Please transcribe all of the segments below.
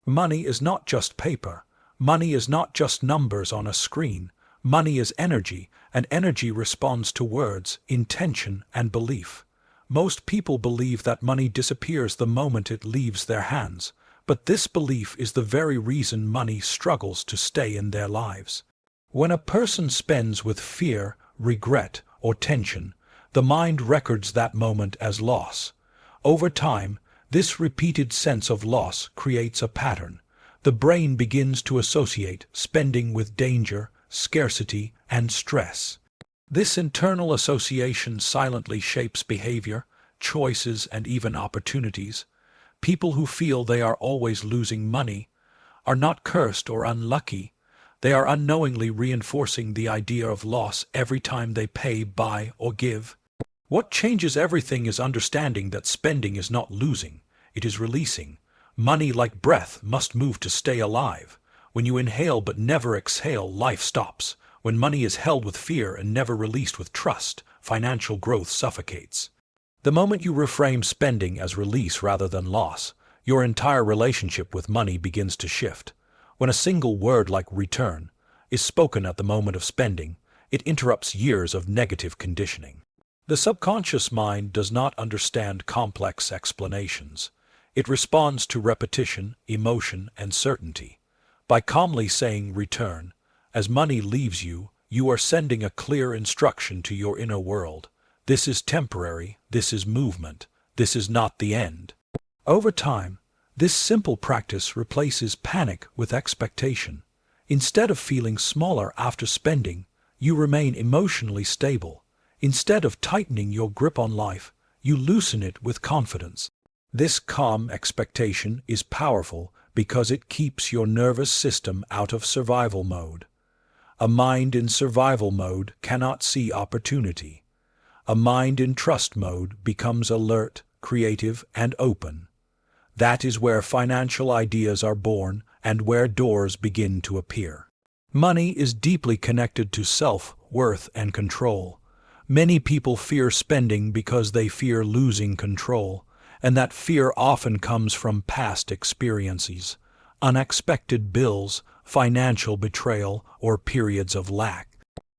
Money is not just paper. Money is not just numbers on a screen. Money is energy, and energy responds to words, intention, and belief. Most people believe that money disappears the moment it leaves their hands, but this belief is the very reason money struggles to stay in their lives. When a person spends with fear, regret, or tension, the mind records that moment as loss. Over time, this repeated sense of loss creates a pattern. The brain begins to associate spending with danger, scarcity, and stress. This internal association silently shapes behavior, choices, and even opportunities. People who feel they are always losing money are not cursed or unlucky. They are unknowingly reinforcing the idea of loss every time they pay, buy, or give. What changes everything is understanding that spending is not losing, it is releasing. Money, like breath, must move to stay alive. When you inhale but never exhale, life stops. When money is held with fear and never released with trust, financial growth suffocates. The moment you reframe spending as release rather than loss, your entire relationship with money begins to shift. When a single word like return is spoken at the moment of spending, it interrupts years of negative conditioning. The subconscious mind does not understand complex explanations. It responds to repetition, emotion, and certainty. By calmly saying return, as money leaves you, you are sending a clear instruction to your inner world. This is temporary, this is movement, this is not the end. Over time, this simple practice replaces panic with expectation. Instead of feeling smaller after spending, you remain emotionally stable. Instead of tightening your grip on life, you loosen it with confidence. This calm expectation is powerful because it keeps your nervous system out of survival mode. A mind in survival mode cannot see opportunity. A mind in trust mode becomes alert, creative, and open. That is where financial ideas are born and where doors begin to appear. Money is deeply connected to self-worth and control. Many people fear spending because they fear losing control, and that fear often comes from past experiences, unexpected bills, financial betrayal, or periods of lack.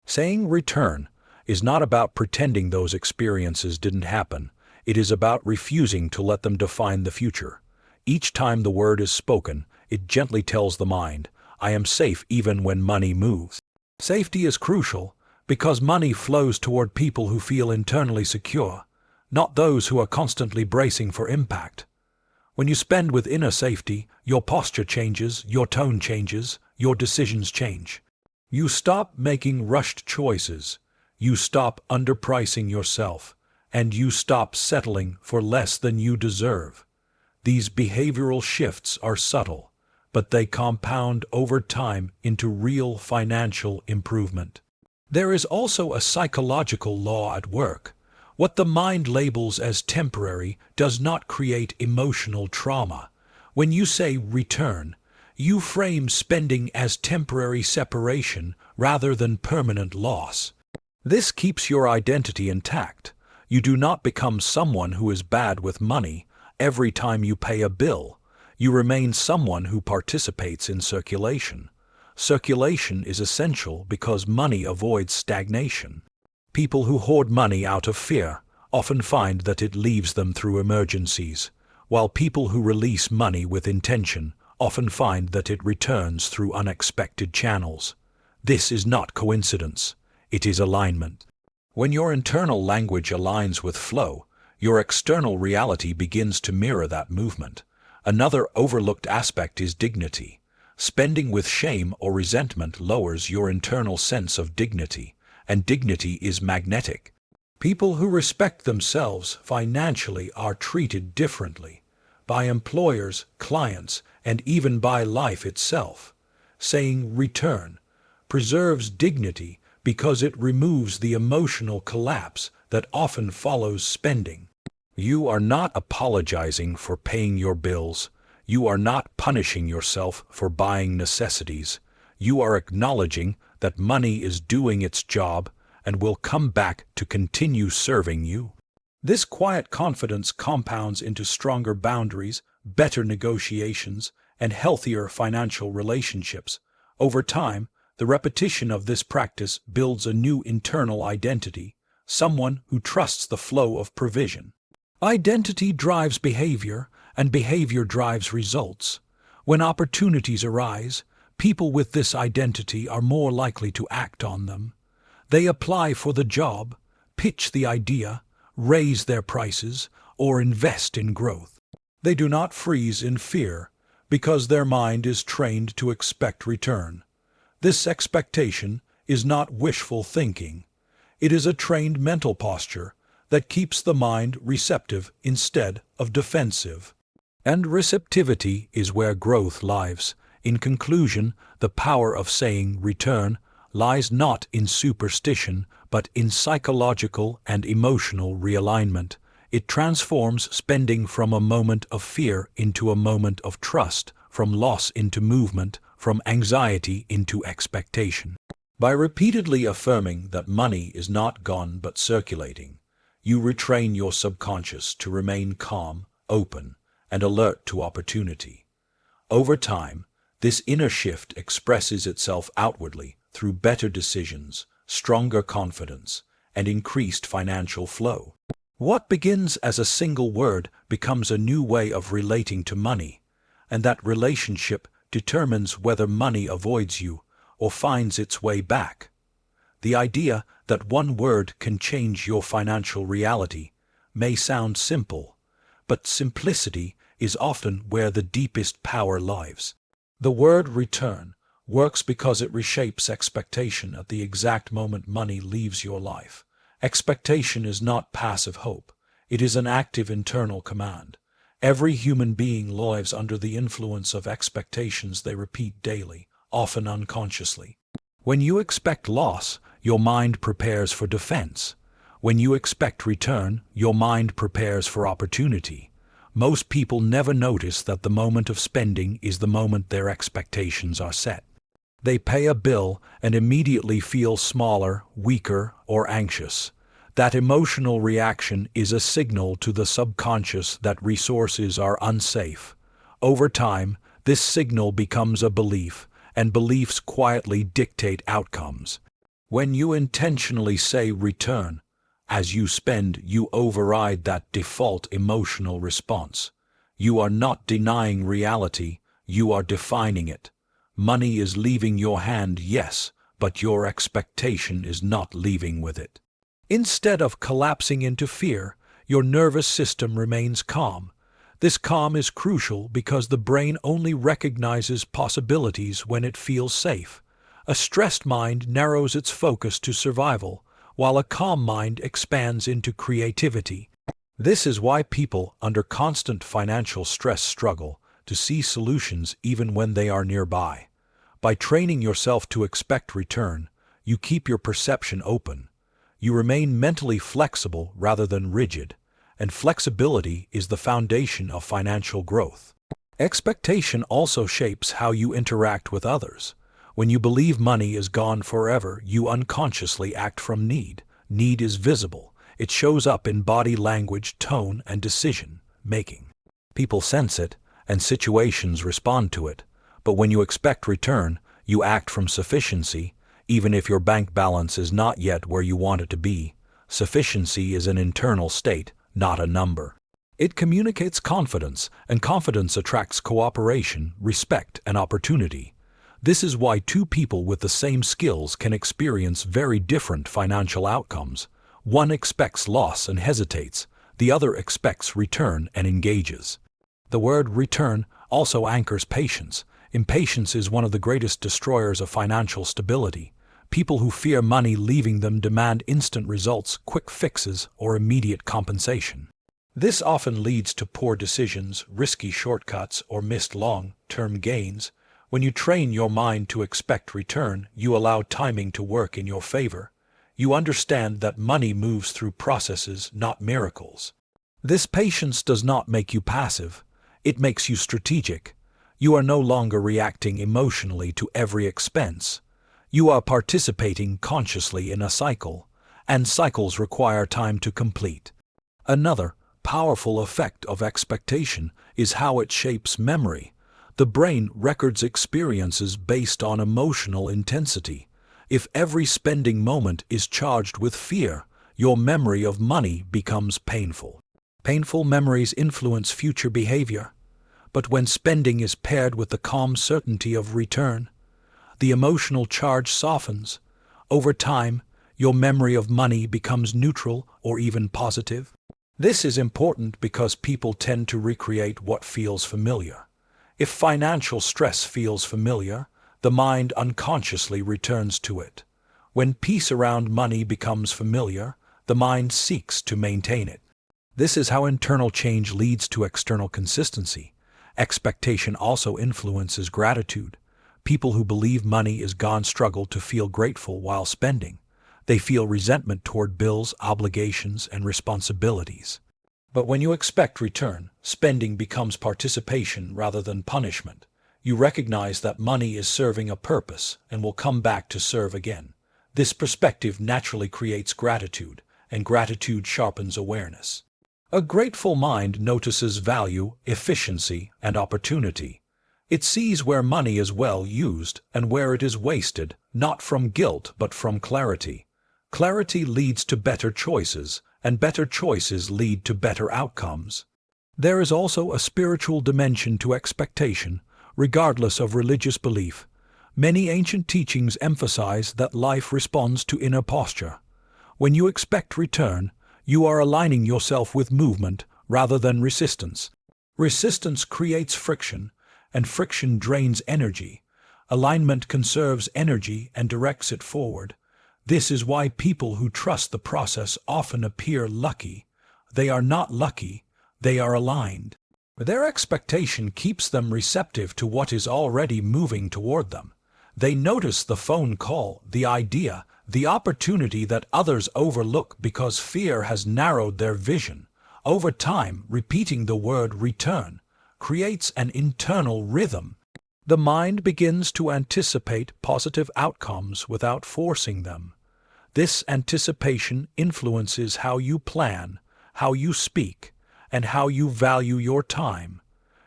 Saying return is not about pretending those experiences didn't happen. It is about refusing to let them define the future. Each time the word is spoken, it gently tells the mind, I am safe even when money moves. Safety is crucial because money flows toward people who feel internally secure, not those who are constantly bracing for impact. When you spend with inner safety, your posture changes, your tone changes, your decisions change. You stop making rushed choices, you stop underpricing yourself, and you stop settling for less than you deserve. These behavioral shifts are subtle, but they compound over time into real financial improvement. There is also a psychological law at work. What the mind labels as temporary does not create emotional trauma. When you say return, you frame spending as temporary separation rather than permanent loss. This keeps your identity intact. You do not become someone who is bad with money every time you pay a bill. You remain someone who participates in circulation. Circulation is essential because money avoids stagnation. People who hoard money out of fear often find that it leaves them through emergencies, while people who release money with intention often find that it returns through unexpected channels. This is not coincidence, it is alignment. When your internal language aligns with flow, your external reality begins to mirror that movement. Another overlooked aspect is dignity. Spending with shame or resentment lowers your internal sense of dignity, and dignity is magnetic. People who respect themselves financially are treated differently by employers, clients, and even by life itself. Saying return preserves dignity because it removes the emotional collapse that often follows spending. You are not apologizing for paying your bills. You are not punishing yourself for buying necessities. You are acknowledging that money is doing its job and will come back to continue serving you. This quiet confidence compounds into stronger boundaries, better negotiations, and healthier financial relationships. Over time, the repetition of this practice builds a new internal identity, someone who trusts the flow of provision. Identity drives behavior, and behavior drives results. When opportunities arise, people with this identity are more likely to act on them. They apply for the job, pitch the idea, raise their prices, or invest in growth. They do not freeze in fear, because their mind is trained to expect return. This expectation is not wishful thinking. It is a trained mental posture that keeps the mind receptive instead of defensive. And receptivity is where growth lies. In conclusion, the power of saying return lies not in superstition, but in psychological and emotional realignment. It transforms spending from a moment of fear into a moment of trust, from loss into movement, from anxiety into expectation. By repeatedly affirming that money is not gone but circulating, you retrain your subconscious to remain calm, open, and alert to opportunity. Over time, this inner shift expresses itself outwardly through better decisions, stronger confidence, and increased financial flow. What begins as a single word becomes a new way of relating to money, and that relationship determines whether money avoids you or finds its way back. The idea that one word can change your financial reality may sound simple, but simplicity is often where the deepest power lies. The word return works because it reshapes expectation at the exact moment money leaves your life. Expectation is not passive hope. It is an active internal command. Every human being lives under the influence of expectations they repeat daily, often unconsciously. When you expect loss, your mind prepares for defense. When you expect return, your mind prepares for opportunity. Most people never notice that the moment of spending is the moment their expectations are set. They pay a bill and immediately feel smaller, weaker, or anxious. That emotional reaction is a signal to the subconscious that resources are unsafe. Over time, this signal becomes a belief, and beliefs quietly dictate outcomes. When you intentionally say return, as you spend, you override that default emotional response. You are not denying reality, you are defining it. Money is leaving your hand, yes, but your expectation is not leaving with it. Instead of collapsing into fear, your nervous system remains calm. This calm is crucial because the brain only recognizes possibilities when it feels safe. A stressed mind narrows its focus to survival, while a calm mind expands into creativity. This is why people under constant financial stress struggle to see solutions even when they are nearby. By training yourself to expect return, you keep your perception open. You remain mentally flexible rather than rigid, and flexibility is the foundation of financial growth. Expectation also shapes how you interact with others. When you believe money is gone forever, you unconsciously act from need. Need is visible. It shows up in body language, tone, and decision-making. People sense it, and situations respond to it. But when you expect return, you act from sufficiency, even if your bank balance is not yet where you want it to be. Sufficiency is an internal state, not a number. It communicates confidence, and confidence attracts cooperation, respect, and opportunity. This is why two people with the same skills can experience very different financial outcomes. One expects loss and hesitates, the other expects return and engages. The word return also anchors patience. Impatience is one of the greatest destroyers of financial stability. People who fear money leaving them demand instant results, quick fixes, or immediate compensation. This often leads to poor decisions, risky shortcuts, or missed long-term gains. When you train your mind to expect return, you allow timing to work in your favor. You understand that money moves through processes, not miracles. This patience does not make you passive. It makes you strategic. You are no longer reacting emotionally to every expense. You are participating consciously in a cycle, and cycles require time to complete. Another powerful effect of expectation is how it shapes memory. The brain records experiences based on emotional intensity. If every spending moment is charged with fear, your memory of money becomes painful. Painful memories influence future behavior. But when spending is paired with the calm certainty of return, the emotional charge softens. Over time, your memory of money becomes neutral or even positive. This is important because people tend to recreate what feels familiar. If financial stress feels familiar, the mind unconsciously returns to it. When peace around money becomes familiar, the mind seeks to maintain it. This is how internal change leads to external consistency. Expectation also influences gratitude. People who believe money is gone struggle to feel grateful while spending. They feel resentment toward bills, obligations, and responsibilities. But when you expect return, spending becomes participation rather than punishment. You recognize that money is serving a purpose and will come back to serve again. This perspective naturally creates gratitude, and gratitude sharpens awareness. A grateful mind notices value, efficiency, and opportunity. It sees where money is well used and where it is wasted, not from guilt but from clarity. Clarity leads to better choices, and better choices lead to better outcomes. There is also a spiritual dimension to expectation, regardless of religious belief. Many ancient teachings emphasize that life responds to inner posture. When you expect return, you are aligning yourself with movement rather than resistance. Resistance creates friction, and friction drains energy. Alignment conserves energy and directs it forward. This is why people who trust the process often appear lucky. They are not lucky, they are aligned. Their expectation keeps them receptive to what is already moving toward them. They notice the phone call, the idea, the opportunity that others overlook because fear has narrowed their vision. Over time, repeating the word return creates an internal rhythm. The mind begins to anticipate positive outcomes without forcing them. This anticipation influences how you plan, how you speak, and how you value your time.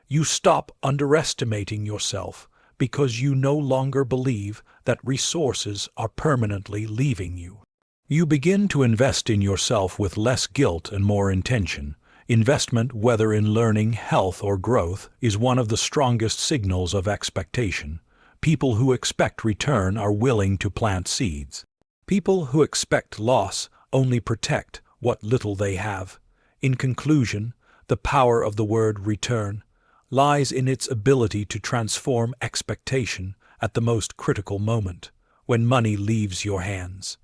You stop underestimating yourself because you no longer believe that resources are permanently leaving you. You begin to invest in yourself with less guilt and more intention. Investment, whether in learning, health, or growth, is one of the strongest signals of expectation. People who expect return are willing to plant seeds. People who expect loss only protect what little they have. In conclusion, the power of the word return lies in its ability to transform expectation at the most critical moment, when money leaves your hands.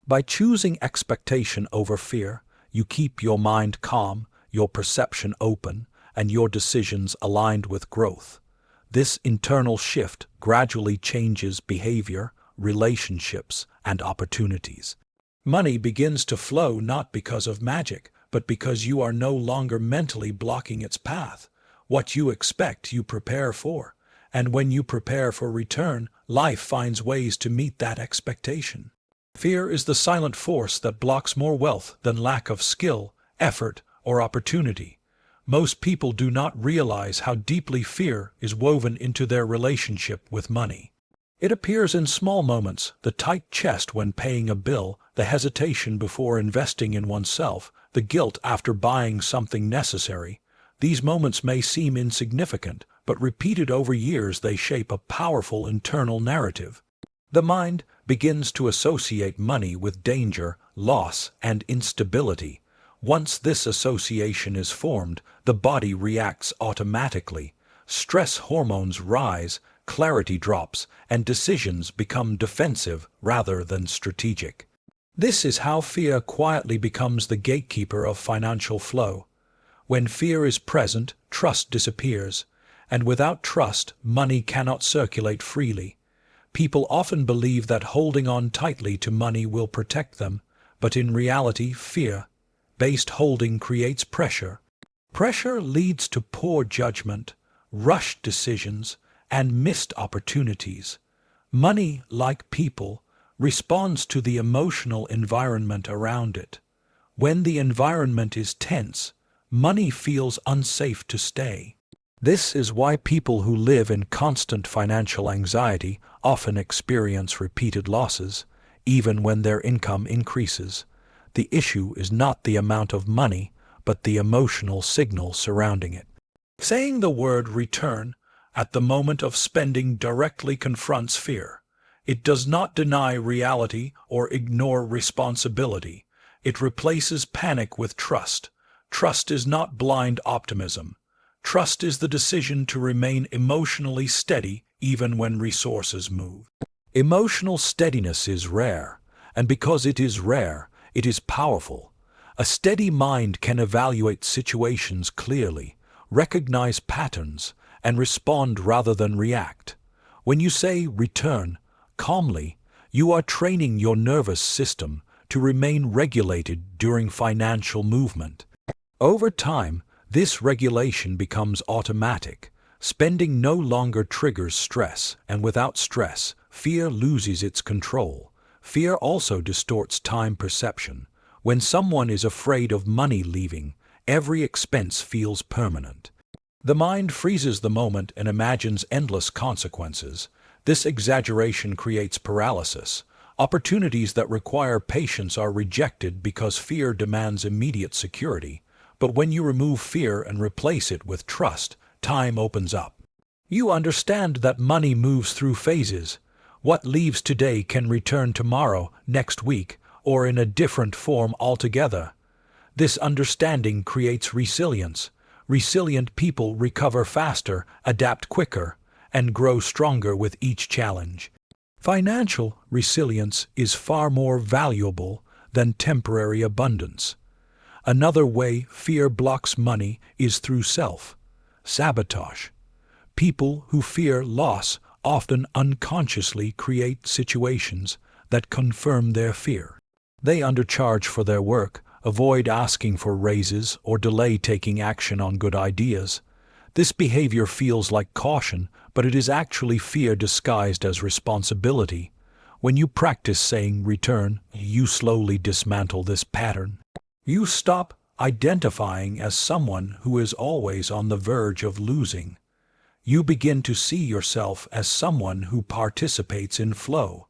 By choosing expectation over fear, you keep your mind calm, your perception open, and your decisions aligned with growth. This internal shift gradually changes behavior, relationships, and opportunities. Money begins to flow not because of magic, but because you are no longer mentally blocking its path. What you expect, you prepare for. And when you prepare for return, life finds ways to meet that expectation. Fear is the silent force that blocks more wealth than lack of skill, effort, or opportunity. Most people do not realize how deeply fear is woven into their relationship with money. It appears in small moments: the tight chest when paying a bill, the hesitation before investing in oneself, the guilt after buying something necessary. These moments may seem insignificant, but repeated over years they shape a powerful internal narrative. The mind begins to associate money with danger, loss, and instability. Once this association is formed, the body reacts automatically. Stress hormones rise, clarity drops, and decisions become defensive rather than strategic. This is how fear quietly becomes the gatekeeper of financial flow. When fear is present, trust disappears, and without trust, money cannot circulate freely. People often believe that holding on tightly to money will protect them, but in reality, fear-based holding creates pressure. Pressure leads to poor judgment, rushed decisions, and missed opportunities. Money, like people, responds to the emotional environment around it. When the environment is tense, money feels unsafe to stay. This is why people who live in constant financial anxiety often experience repeated losses, even when their income increases. The issue is not the amount of money, but the emotional signal surrounding it. Saying the word return at the moment of spending directly confronts fear. It does not deny reality or ignore responsibility. It replaces panic with trust. Trust is not blind optimism. Trust is the decision to remain emotionally steady even when resources move. Emotional steadiness is rare, and because it is rare, it is powerful. A steady mind can evaluate situations clearly, recognize patterns, and respond rather than react. When you say return calmly, you are training your nervous system to remain regulated during financial movement. Over time, this regulation becomes automatic. Spending no longer triggers stress, and without stress, fear loses its control. Fear also distorts time perception. When someone is afraid of money leaving, every expense feels permanent. The mind freezes the moment and imagines endless consequences. This exaggeration creates paralysis. Opportunities that require patience are rejected because fear demands immediate security. But when you remove fear and replace it with trust, time opens up. You understand that money moves through phases. What leaves today can return tomorrow, next week, or in a different form altogether. This understanding creates resilience. Resilient people recover faster, adapt quicker, and grow stronger with each challenge. Financial resilience is far more valuable than temporary abundance. Another way fear blocks money is through self-sabotage. People who fear loss often unconsciously create situations that confirm their fear. They undercharge for their work, avoid asking for raises, or delay taking action on good ideas. This behavior feels like caution, but it is actually fear disguised as responsibility. When you practice saying return, you slowly dismantle this pattern. You stop identifying as someone who is always on the verge of losing. You begin to see yourself as someone who participates in flow.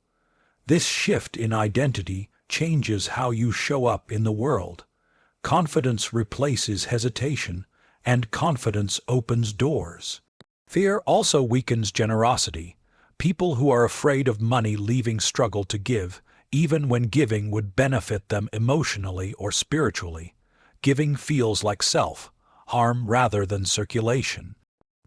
This shift in identity changes how you show up in the world. Confidence replaces hesitation, and confidence opens doors. Fear also weakens generosity. People who are afraid of money leaving struggle to give, even when giving would benefit them emotionally or spiritually. Giving feels like self-harm rather than circulation.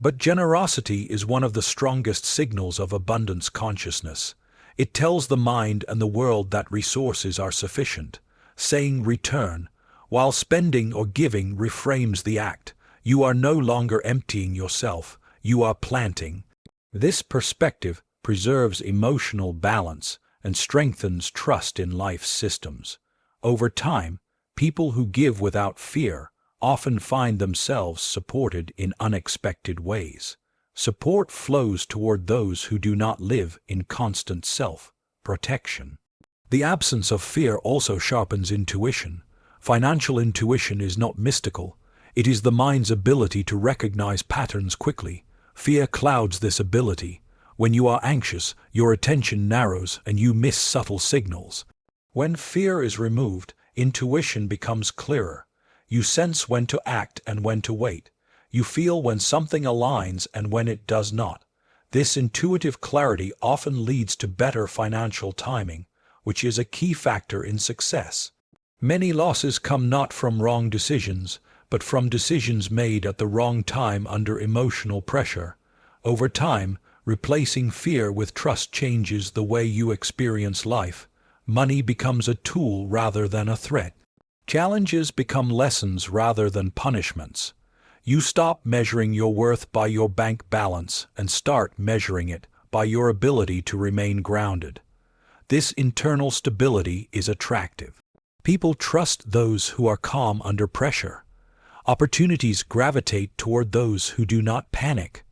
But generosity is one of the strongest signals of abundance consciousness. It tells the mind and the world that resources are sufficient. Saying return, while spending or giving, reframes the act. You are no longer emptying yourself, you are planting. This perspective preserves emotional balance and strengthens trust in life's systems. Over time, people who give without fear often find themselves supported in unexpected ways. Support flows toward those who do not live in constant self-protection. The absence of fear also sharpens intuition. Financial intuition is not mystical. It is the mind's ability to recognize patterns quickly. Fear clouds this ability. When you are anxious, your attention narrows and you miss subtle signals. When fear is removed, intuition becomes clearer. You sense when to act and when to wait. You feel when something aligns and when it does not. This intuitive clarity often leads to better financial timing, which is a key factor in success. Many losses come not from wrong decisions, but from decisions made at the wrong time under emotional pressure. Over time, replacing fear with trust changes the way you experience life. Money becomes a tool rather than a threat. Challenges become lessons rather than punishments. You stop measuring your worth by your bank balance and start measuring it by your ability to remain grounded. This internal stability is attractive. People trust those who are calm under pressure. Opportunities gravitate toward those who do not panic.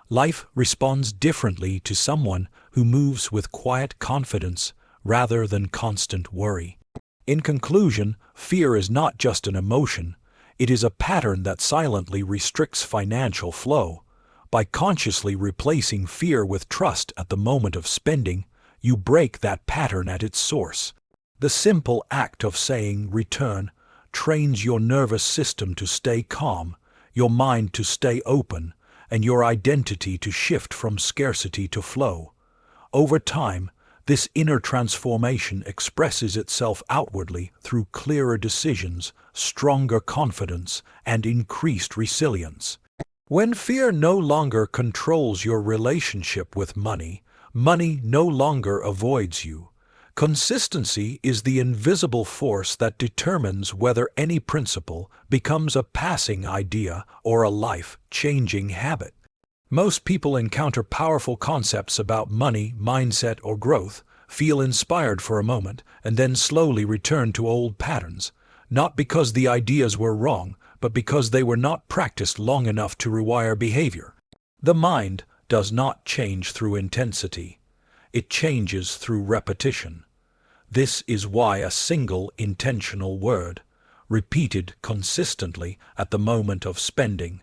Life responds differently to someone who moves with quiet confidence rather than constant worry. In conclusion, fear is not just an emotion, it is a pattern that silently restricts financial flow. By consciously replacing fear with trust at the moment of spending, you break that pattern at its source. The simple act of saying return trains your nervous system to stay calm, your mind to stay open, and your identity to shift from scarcity to flow. Over time, this inner transformation expresses itself outwardly through clearer decisions, stronger confidence, and increased resilience. When fear no longer controls your relationship with money, money no longer avoids you. Consistency is the invisible force that determines whether any principle becomes a passing idea or a life-changing habit. Most people encounter powerful concepts about money, mindset, or growth, feel inspired for a moment, and then slowly return to old patterns, not because the ideas were wrong, but because they were not practiced long enough to rewire behavior. The mind does not change through intensity. It changes through repetition. This is why a single intentional word, repeated consistently at the moment of spending,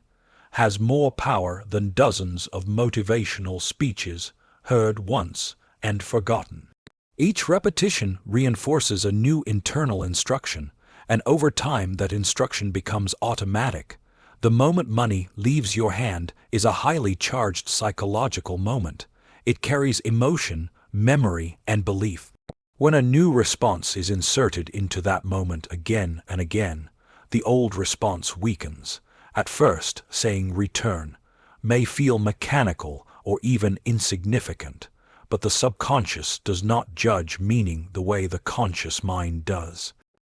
has more power than dozens of motivational speeches heard once and forgotten. Each repetition reinforces a new internal instruction, and over time that instruction becomes automatic. The moment money leaves your hand is a highly charged psychological moment. It carries emotion, memory, and belief. When a new response is inserted into that moment again and again, the old response weakens. At first, saying return may feel mechanical or even insignificant, but the subconscious does not judge meaning the way the conscious mind does.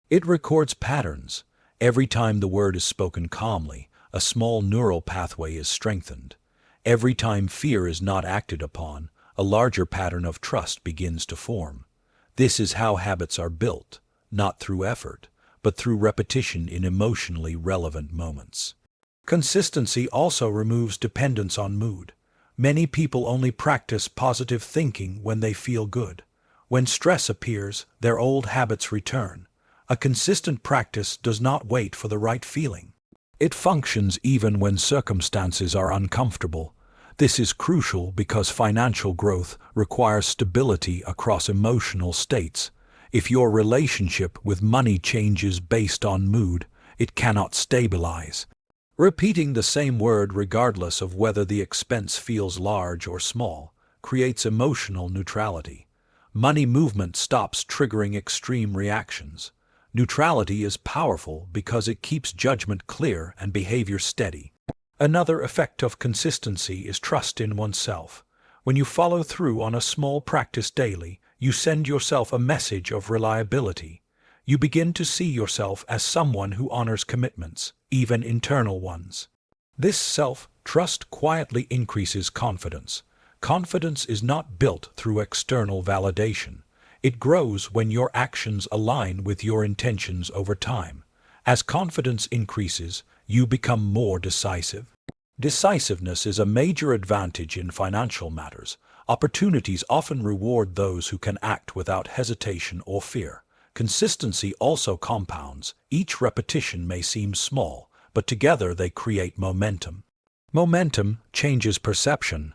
It records patterns. Every time the word is spoken calmly, a small neural pathway is strengthened. Every time fear is not acted upon, a larger pattern of trust begins to form. This is how habits are built, not through effort, but through repetition in emotionally relevant moments. Consistency also removes dependence on mood. Many people only practice positive thinking when they feel good. When stress appears, their old habits return. A consistent practice does not wait for the right feeling. It functions even when circumstances are uncomfortable. This is crucial because financial growth requires stability across emotional states. If your relationship with money changes based on mood, it cannot stabilize. Repeating the same word regardless of whether the expense feels large or small creates emotional neutrality. Money movement stops triggering extreme reactions. Neutrality is powerful because it keeps judgment clear and behavior steady. Another effect of consistency is trust in oneself. When you follow through on a small practice daily, you send yourself a message of reliability. You begin to see yourself as someone who honors commitments, even internal ones. This self-trust quietly increases confidence. Confidence is not built through external validation. It grows when your actions align with your intentions over time. As confidence increases, you become more decisive. Decisiveness is a major advantage in financial matters. Opportunities often reward those who can act without hesitation or fear. Consistency also compounds. Each repetition may seem small, but together they create momentum. Momentum changes perception.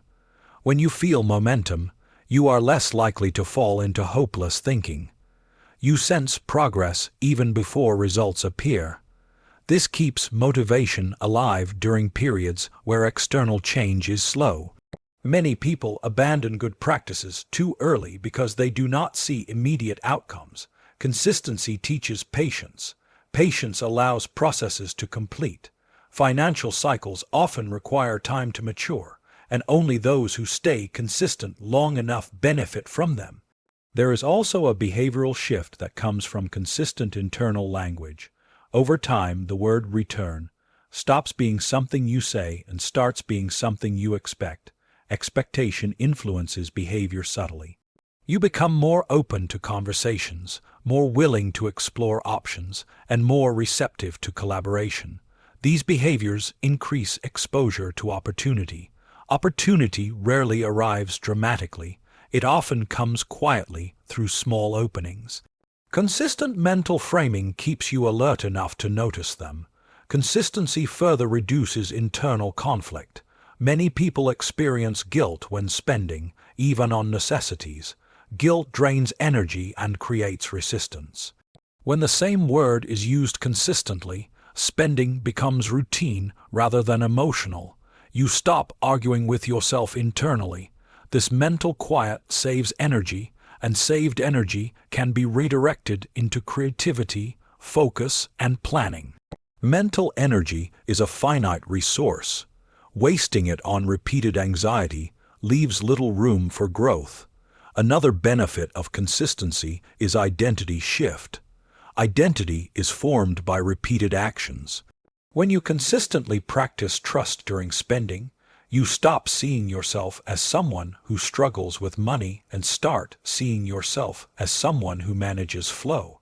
When you feel momentum, you are less likely to fall into hopeless thinking. You sense progress even before results appear. This keeps motivation alive during periods where external change is slow. Many people abandon good practices too early because they do not see immediate outcomes. Consistency teaches patience. Patience allows processes to complete. Financial cycles often require time to mature, and only those who stay consistent long enough benefit from them. There is also a behavioral shift that comes from consistent internal language. Over time, the word return stops being something you say and starts being something you expect. Expectation influences behavior subtly. You become more open to conversations, more willing to explore options, and more receptive to collaboration. These behaviors increase exposure to opportunity. Opportunity rarely arrives dramatically. It often comes quietly through small openings. Consistent mental framing keeps you alert enough to notice them. Consistency further reduces internal conflict. Many people experience guilt when spending, even on necessities. Guilt drains energy and creates resistance. When the same word is used consistently, spending becomes routine rather than emotional. You stop arguing with yourself internally. This mental quiet saves energy, and saved energy can be redirected into creativity, focus, and planning. Mental energy is a finite resource. Wasting it on repeated anxiety leaves little room for growth. Another benefit of consistency is identity shift. Identity is formed by repeated actions. When you consistently practice trust during spending, you stop seeing yourself as someone who struggles with money and start seeing yourself as someone who manages flow.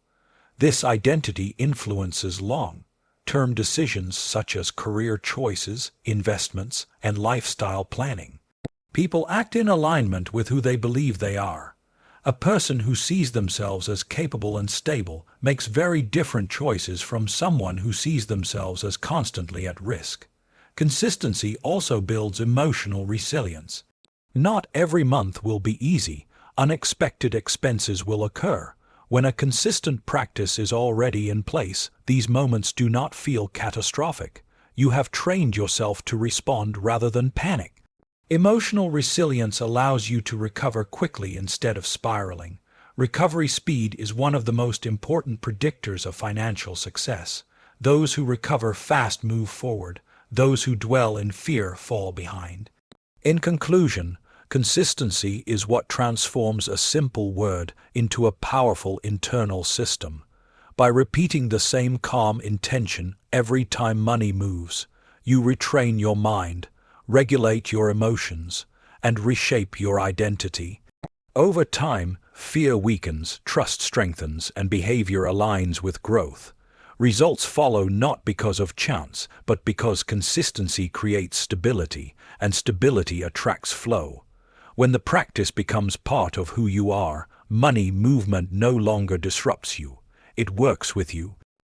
This identity influences long-term decisions such as career choices, investments, and lifestyle planning. People act in alignment with who they believe they are. A person who sees themselves as capable and stable makes very different choices from someone who sees themselves as constantly at risk. Consistency also builds emotional resilience. Not every month will be easy. Unexpected expenses will occur. When a consistent practice is already in place, these moments do not feel catastrophic. You have trained yourself to respond rather than panic. Emotional resilience allows you to recover quickly instead of spiraling. Recovery speed is one of the most important predictors of financial success. Those who recover fast move forward. Those who dwell in fear fall behind. In conclusion, consistency is what transforms a simple word into a powerful internal system. By repeating the same calm intention every time money moves, you retrain your mind, regulate your emotions, and reshape your identity. Over time, fear weakens, trust strengthens, and behavior aligns with growth. Results follow not because of chance, but because consistency creates stability, and stability attracts flow. When the practice becomes part of who you are, money movement no longer disrupts you. It works with you.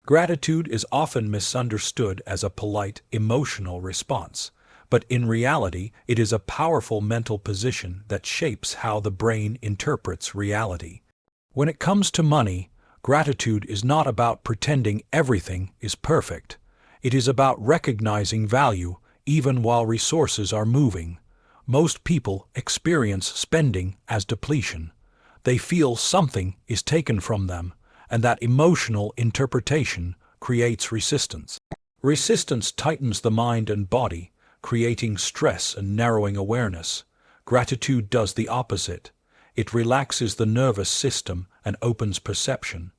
Gratitude is often misunderstood as a polite, emotional response, but in reality, it is a powerful mental position that shapes how the brain interprets reality. When it comes to money, gratitude is not about pretending everything is perfect. It is about recognizing value even while resources are moving. Most people experience spending as depletion. They feel something is taken from them, and that emotional interpretation creates resistance. Resistance tightens the mind and body, creating stress and narrowing awareness. Gratitude does the opposite. It relaxes the nervous system and opens perception.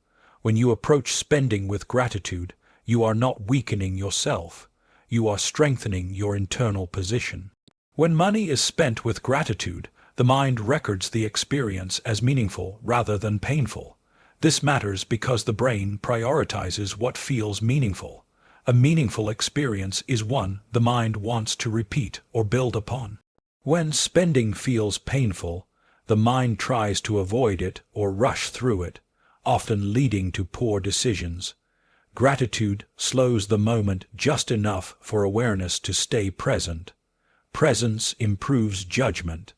When you approach spending with gratitude, you are not weakening yourself. You are strengthening your internal position. When money is spent with gratitude, the mind records the experience as meaningful rather than painful. This matters because the brain prioritizes what feels meaningful. A meaningful experience is one the mind wants to repeat or build upon. When spending feels painful, the mind tries to avoid it or rush through it, often leading to poor decisions. Gratitude slows the moment just enough for awareness to stay present. Presence improves judgment.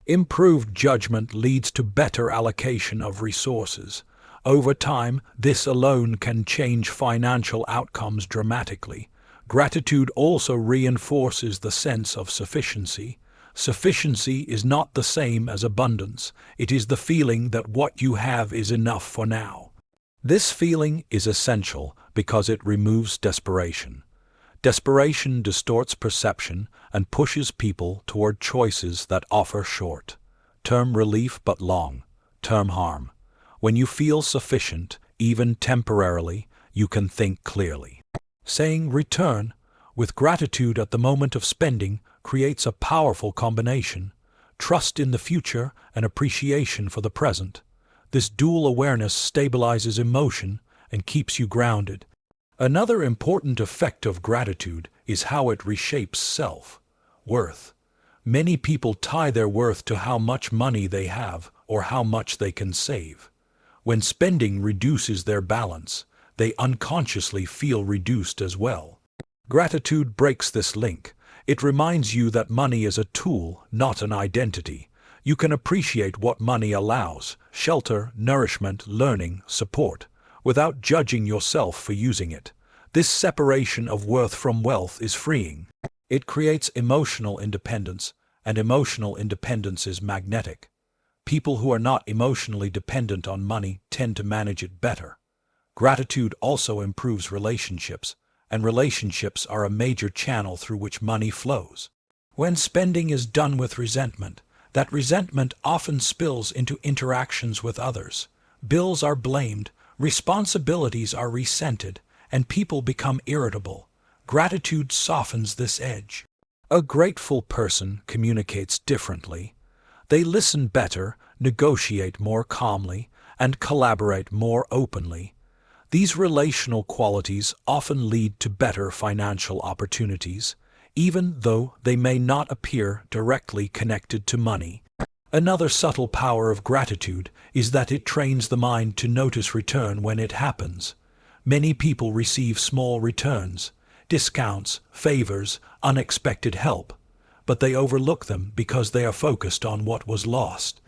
Improved judgment leads to better allocation of resources. Over time, this alone can change financial outcomes dramatically. Gratitude also reinforces the sense of sufficiency. Sufficiency is not the same as abundance. It is the feeling that what you have is enough for now. This feeling is essential because it removes desperation. Desperation distorts perception and pushes people toward choices that offer short-term relief but long-term harm. When you feel sufficient, even temporarily, you can think clearly. Saying return with gratitude at the moment of spending creates a powerful combination: trust in the future and appreciation for the present. This dual awareness stabilizes emotion and keeps you grounded. Another important effect of gratitude is how it reshapes self-worth. Many people tie their worth to how much money they have or how much they can save. When spending reduces their balance, they unconsciously feel reduced as well. Gratitude breaks this link. It reminds you that money is a tool, not an identity. You can appreciate what money allows: shelter, nourishment, learning, support, without judging yourself for using it. This separation of worth from wealth is freeing. It creates emotional independence, and emotional independence is magnetic. People who are not emotionally dependent on money tend to manage it better. Gratitude also improves relationships, and relationships are a major channel through which money flows. When spending is done with resentment, that resentment often spills into interactions with others. Bills are blamed, responsibilities are resented, and people become irritable. Gratitude softens this edge. A grateful person communicates differently. They listen better, negotiate more calmly, and collaborate more openly. These relational qualities often lead to better financial opportunities, even though they may not appear directly connected to money. Another subtle power of gratitude is that it trains the mind to notice return when it happens. Many people receive small returns, discounts, favors, unexpected help, but they overlook them because they are focused on what was lost.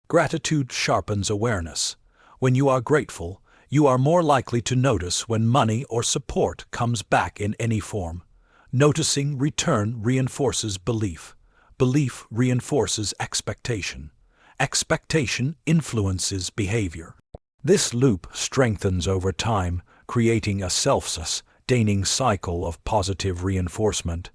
Gratitude sharpens awareness. When you are grateful, you are more likely to notice when money or support comes back in any form. Noticing return reinforces belief. Belief reinforces expectation. Expectation influences behavior. This loop strengthens over time, creating a self-sustaining cycle of positive reinforcement.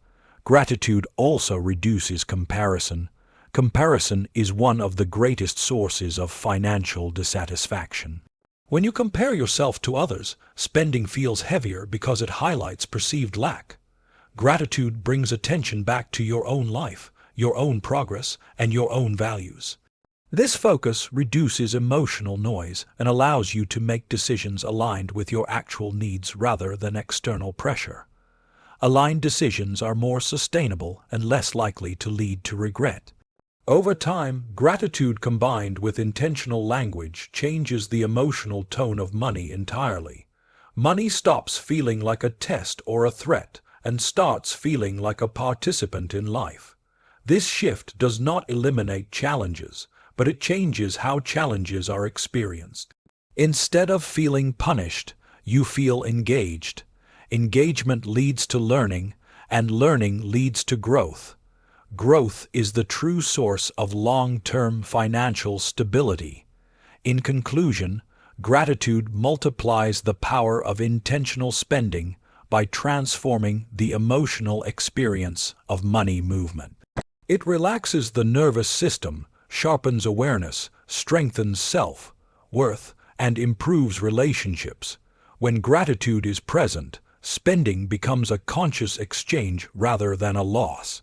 Gratitude also reduces comparison. Comparison is one of the greatest sources of financial dissatisfaction. When you compare yourself to others, spending feels heavier because it highlights perceived lack. Gratitude brings attention back to your own life, your own progress, and your own values. This focus reduces emotional noise and allows you to make decisions aligned with your actual needs rather than external pressure. Aligned decisions are more sustainable and less likely to lead to regret. Over time, gratitude combined with intentional language changes the emotional tone of money entirely. Money stops feeling like a test or a threat and starts feeling like a participant in life. This shift does not eliminate challenges, but it changes how challenges are experienced. Instead of feeling punished, you feel engaged. Engagement leads to learning, and learning leads to growth. Growth is the true source of long-term financial stability. In conclusion, gratitude multiplies the power of intentional spending by transforming the emotional experience of money movement. It relaxes the nervous system, sharpens awareness, strengthens self-worth, and improves relationships. When gratitude is present, spending becomes a conscious exchange rather than a loss.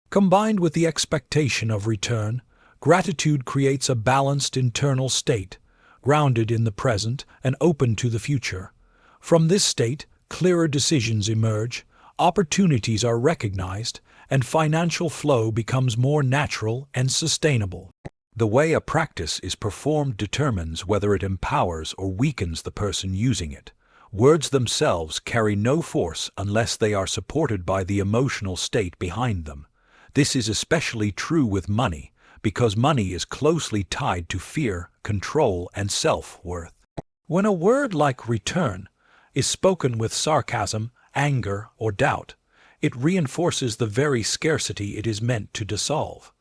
Combined with the expectation of return, gratitude creates a balanced internal state, grounded in the present and open to the future. From this state, clearer decisions emerge, opportunities are recognized, and financial flow becomes more natural and sustainable. The way a practice is performed determines whether it empowers or weakens the person using it. Words themselves carry no force unless they are supported by the emotional state behind them. This is especially true with money, because money is closely tied to fear, control, and self-worth. When a word like return is spoken with sarcasm, anger, or doubt, it reinforces the very scarcity it is meant to dissolve.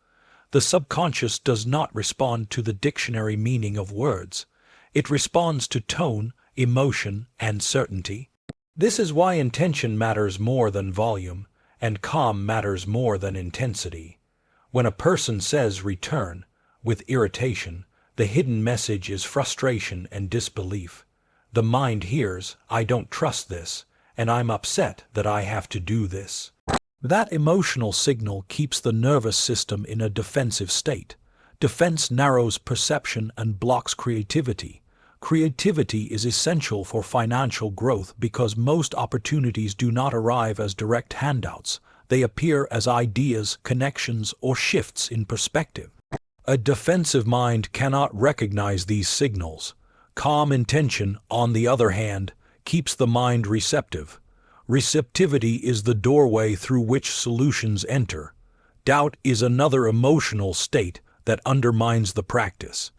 The subconscious does not respond to the dictionary meaning of words. It responds to tone, emotion, and certainty. This is why intention matters more than volume, and calm matters more than intensity. When a person says return with irritation, the hidden message is frustration and disbelief. The mind hears, "I don't trust this," and "I'm upset that I have to do this." That emotional signal keeps the nervous system in a defensive state. Defense narrows perception and blocks creativity. Creativity is essential for financial growth because most opportunities do not arrive as direct handouts. They appear as ideas, connections, or shifts in perspective. A defensive mind cannot recognize these signals. Calm intention, on the other hand, keeps the mind receptive. Receptivity is the doorway through which solutions enter. Doubt is another emotional state that undermines the practice.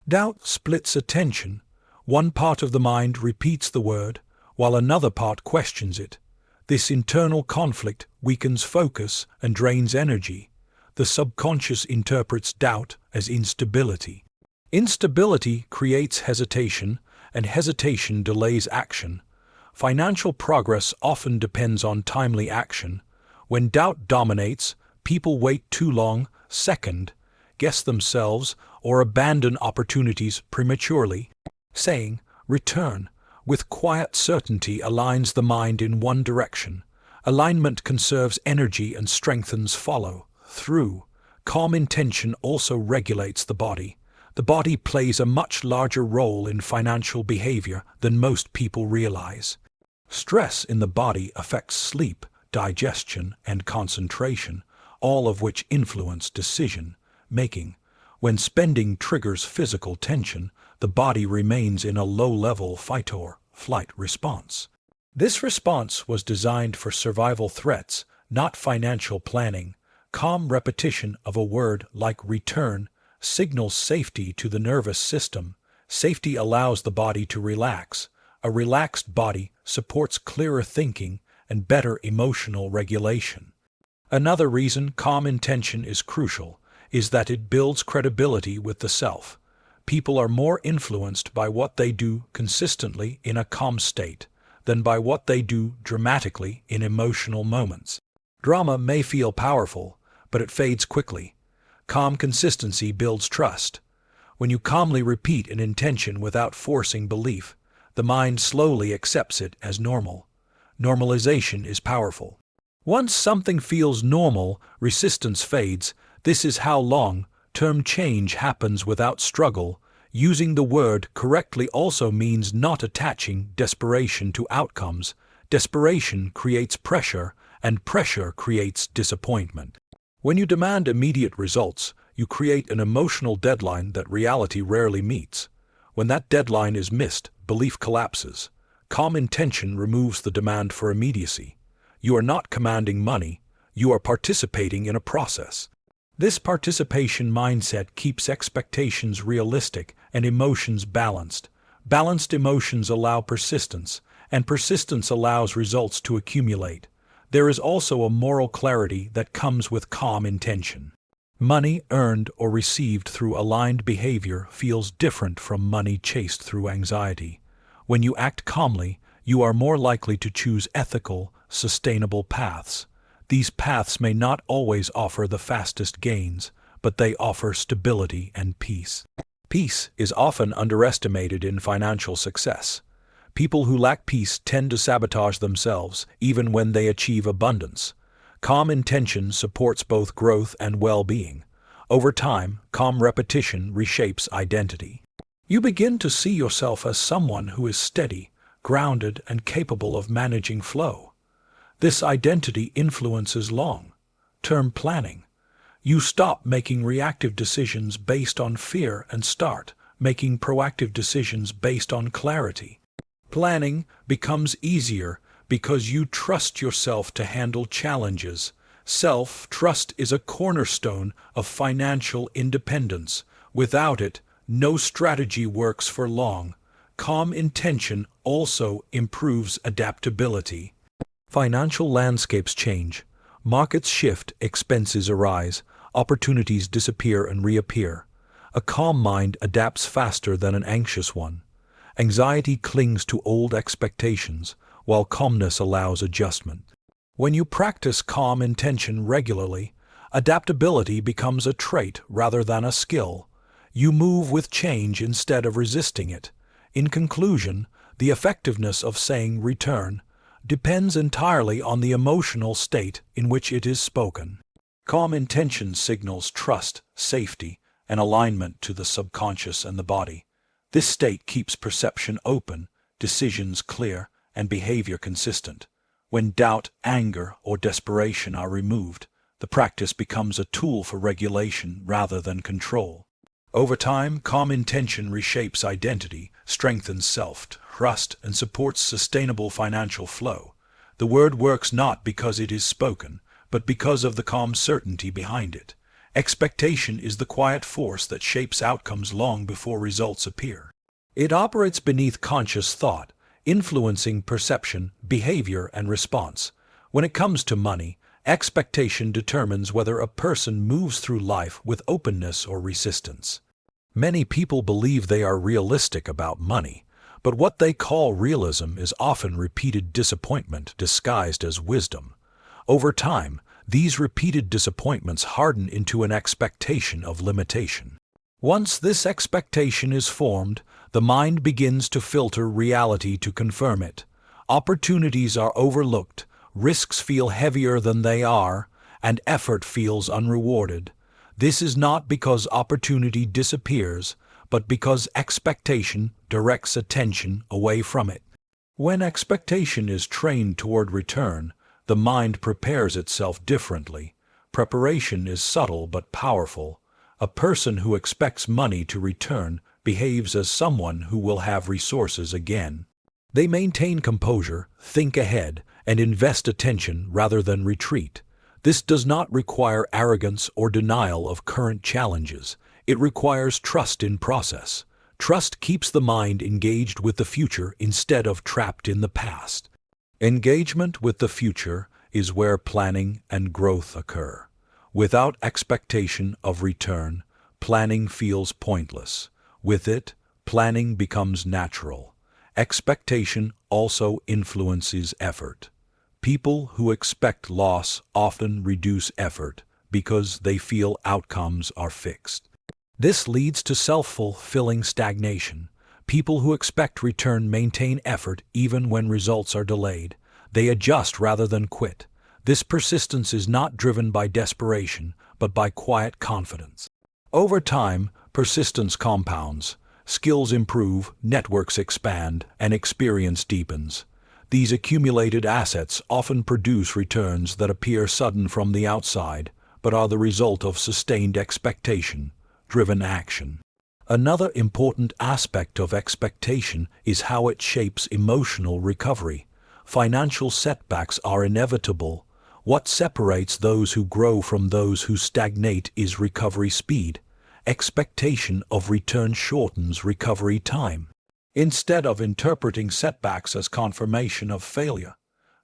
Doubt splits attention. One part of the mind repeats the word, while another part questions it. This internal conflict weakens focus and drains energy. The subconscious interprets doubt as instability. Instability creates hesitation, and hesitation delays action. Financial progress often depends on timely action. When doubt dominates, people wait too long, second, guess themselves, or abandon opportunities prematurely. Saying, "return," with quiet certainty aligns the mind in one direction. Alignment conserves energy and strengthens follow-through. Calm intention also regulates the body. The body plays a much larger role in financial behavior than most people realize. Stress in the body affects sleep, digestion, and concentration, all of which influence decision-making. When spending triggers physical tension, the body remains in a low-level fight-or-flight response. This response was designed for survival threats, not financial planning. Calm repetition of a word like return signals safety to the nervous system. Safety allows the body to relax. A relaxed body supports clearer thinking and better emotional regulation. Another reason calm intention is crucial is that it builds credibility with the self. People are more influenced by what they do consistently in a calm state than by what they do dramatically in emotional moments. Drama may feel powerful, but it fades quickly. Calm consistency builds trust. When you calmly repeat an intention without forcing belief, the mind slowly accepts it as normal. Normalization is powerful. Once something feels normal, resistance fades. This is how long-term change happens without struggle. Using the word correctly also means not attaching desperation to outcomes. Desperation creates pressure, and pressure creates disappointment. When you demand immediate results, you create an emotional deadline that reality rarely meets. When that deadline is missed, belief collapses. Calm intention removes the demand for immediacy. You are not commanding money, you are participating in a process. This participation mindset keeps expectations realistic and emotions balanced. Balanced emotions allow persistence, and persistence allows results to accumulate. There is also a moral clarity that comes with calm intention. Money earned or received through aligned behavior feels different from money chased through anxiety. When you act calmly, you are more likely to choose ethical, sustainable paths. These paths may not always offer the fastest gains, but they offer stability and peace. Peace is often underestimated in financial success. People who lack peace tend to sabotage themselves, even when they achieve abundance. Calm intention supports both growth and well-being. Over time, calm repetition reshapes identity. You begin to see yourself as someone who is steady, grounded, and capable of managing flow. This identity influences long-term planning. You stop making reactive decisions based on fear and start making proactive decisions based on clarity. Planning becomes easier because you trust yourself to handle challenges. Self-trust is a cornerstone of financial independence. Without it, no strategy works for long. Calm intention also improves adaptability. Financial landscapes change. Markets shift, expenses arise, opportunities disappear and reappear. A calm mind adapts faster than an anxious one. Anxiety clings to old expectations, while calmness allows adjustment. When you practice calm intention regularly, adaptability becomes a trait rather than a skill. You move with change instead of resisting it. In conclusion, the effectiveness of saying return depends entirely on the emotional state in which it is spoken. Calm intention signals trust, safety, and alignment to the subconscious and the body. This state keeps perception open, decisions clear, and behavior consistent. When doubt, anger, or desperation are removed, the practice becomes a tool for regulation rather than control. Over time, calm intention reshapes identity, strengthens self-trust, and supports sustainable financial flow. The word works not because it is spoken, but because of the calm certainty behind it. Expectation is the quiet force that shapes outcomes long before results appear. It operates beneath conscious thought, influencing perception, behavior, and response. When it comes to money, expectation determines whether a person moves through life with openness or resistance. Many people believe they are realistic about money, but what they call realism is often repeated disappointment disguised as wisdom. Over time, these repeated disappointments harden into an expectation of limitation. Once this expectation is formed, the mind begins to filter reality to confirm it. Opportunities are overlooked, risks feel heavier than they are, and effort feels unrewarded. This is not because opportunity disappears, but because expectation directs attention away from it. When expectation is trained toward return, the mind prepares itself differently. Preparation is subtle but powerful. A person who expects money to return behaves as someone who will have resources again. They maintain composure, think ahead, and invest attention rather than retreat. This does not require arrogance or denial of current challenges. It requires trust in process. Trust keeps the mind engaged with the future instead of trapped in the past. Engagement with the future is where planning and growth occur. Without expectation of return, planning feels pointless. With it, planning becomes natural. Expectation also influences effort. People who expect loss often reduce effort because they feel outcomes are fixed. This leads to self-fulfilling stagnation. People who expect return maintain effort even when results are delayed. They adjust rather than quit. This persistence is not driven by desperation, but by quiet confidence. Over time, persistence compounds. Skills improve, networks expand, and experience deepens. These accumulated assets often produce returns that appear sudden from the outside, but are the result of sustained expectation-driven action. Another important aspect of expectation is how it shapes emotional recovery. Financial setbacks are inevitable. What separates those who grow from those who stagnate is recovery speed. Expectation of return shortens recovery time. Instead of interpreting setbacks as confirmation of failure,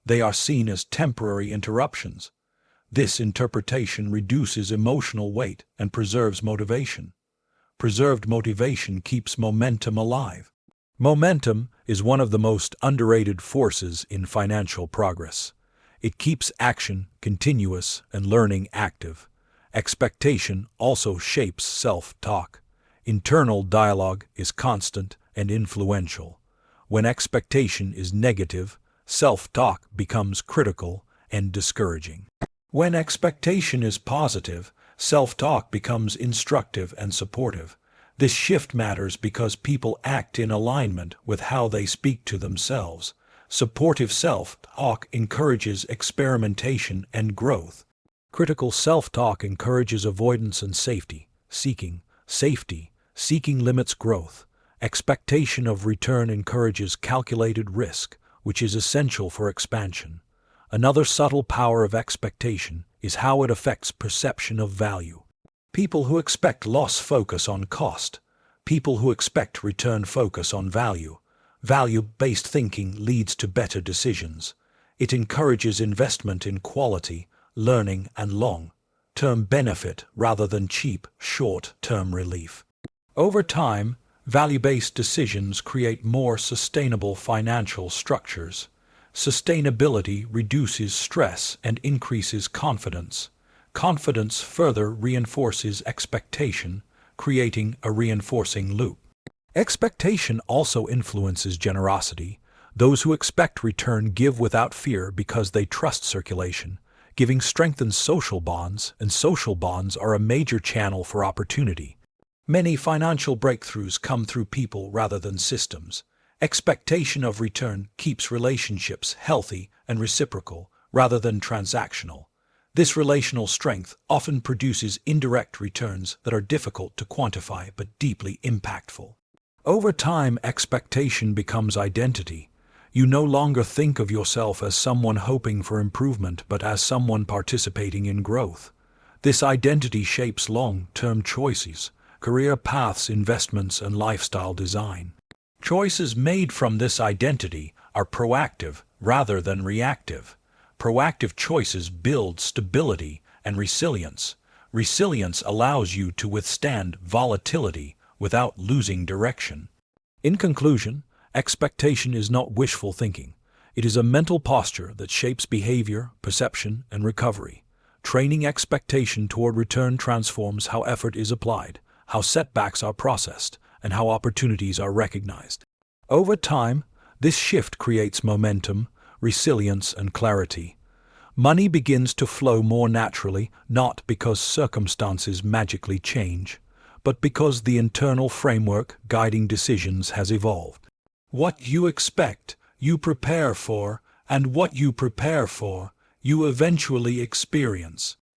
they are seen as temporary interruptions. This interpretation reduces emotional weight and preserves motivation. Preserved motivation keeps momentum alive. Momentum is one of the most underrated forces in financial progress. It keeps action continuous and learning active. Expectation also shapes self-talk. Internal dialogue is constant and influential. When expectation is negative, self-talk becomes critical and discouraging. When expectation is positive, self-talk becomes instructive and supportive. This shift matters because people act in alignment with how they speak to themselves. Supportive self-talk encourages experimentation and growth. Critical self-talk encourages avoidance and safety. Seeking limits growth. Expectation of return encourages calculated risk, which is essential for expansion. Another subtle power of expectation is how it affects perception of value. People who expect loss focus on cost. People who expect return focus on value. Value-based thinking leads to better decisions. It encourages investment in quality, learning, and long-term benefit rather than cheap, short-term relief. Over time, value-based decisions create more sustainable financial structures. Sustainability reduces stress and increases confidence. Confidence further reinforces expectation, creating a reinforcing loop. Expectation also influences generosity. Those who expect return give without fear because they trust circulation. Giving strengthens social bonds, and social bonds are a major channel for opportunity. Many financial breakthroughs come through people rather than systems. Expectation of return keeps relationships healthy and reciprocal rather than transactional. This relational strength often produces indirect returns that are difficult to quantify but deeply impactful. Over time, expectation becomes identity. You no longer think of yourself as someone hoping for improvement, but as someone participating in growth. This identity shapes long-term choices, career paths, investments, and lifestyle design. Choices made from this identity are proactive rather than reactive. Proactive choices build stability and resilience. Resilience allows you to withstand volatility without losing direction. In conclusion, expectation is not wishful thinking. It is a mental posture that shapes behavior, perception, and recovery. Training expectation toward return transforms how effort is applied, how setbacks are processed, and how opportunities are recognized. Over time, this shift creates momentum, resilience, and clarity. Money begins to flow more naturally, not because circumstances magically change, but because the internal framework guiding decisions has evolved. What you expect, you prepare for, and what you prepare for, you eventually experience.